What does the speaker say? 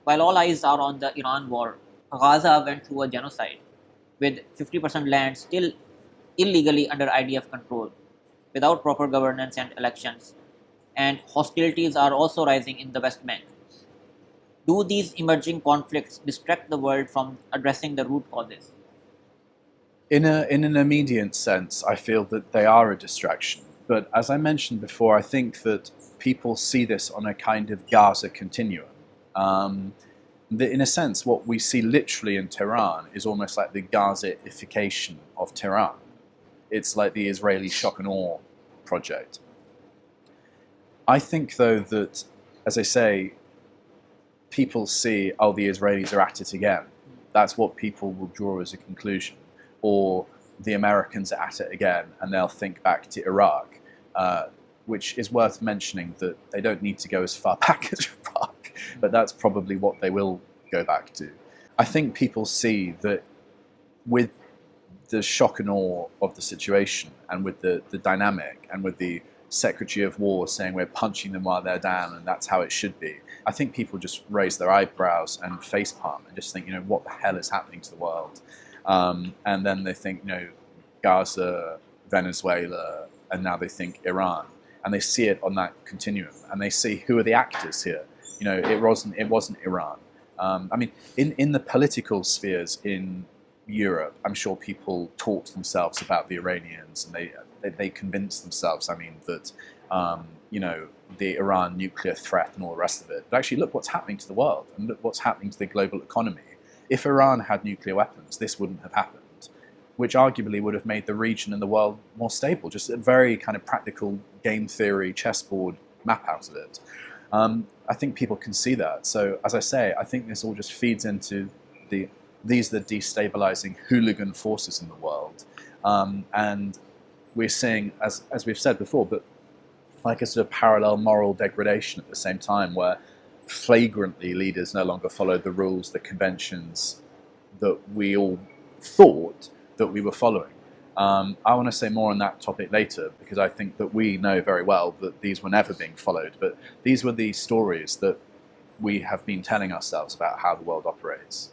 While all eyes are on the Iran war, Gaza went through a genocide, with 50% land still illegally under IDF control, without proper governance and elections, and hostilities are also rising in the West Bank. Do these emerging conflicts distract the world from addressing the root causes? In an immediate sense, I feel that they are a distraction. But as I mentioned before, I think that people see this on a kind of Gaza continuum. Um, in a sense, what we see literally in Tehran is almost like the Gaza-ification of Tehran. It's like the Israeli shock and awe project. I think, though, that, as I say, people see, oh, the Israelis are at it again. That's what people will draw as a conclusion. Or the Americans are at it again, and they'll think back to Iraq, which is worth mentioning that they don't need to go as far back as Iraq, but that's probably what they will go back to. I think people see that with the shock and awe of the situation, and with the dynamic, and with the Secretary of War saying we're punching them while they're down and that's how it should be, I think people just raise their eyebrows and facepalm and just think, what the hell is happening to the world? And then they think, Gaza, Venezuela, and now they think Iran, and they see it on that continuum, and they see who are the actors here. It wasn't Iran. I mean, in the political spheres in Europe, I'm sure people talk to themselves about the Iranians, and they convince themselves, that the Iran nuclear threat and all the rest of it. But actually, look what's happening to the world, and look what's happening to the global economy. If Iran had nuclear weapons, this wouldn't have happened, which arguably would have made the region and the world more stable. Just a very kind of practical game theory chessboard map out of it. I think people can see that. So, as I say, I think this all just feeds into these are the destabilizing hooligan forces in the world. And we're seeing, as we've said before, but like a sort of parallel moral degradation at the same time, where flagrantly leaders no longer follow the rules, the conventions that we all thought that we were following. I want to say more on that topic later, because I think that we know very well that these were never being followed, but these were the stories that we have been telling ourselves about how the world operates.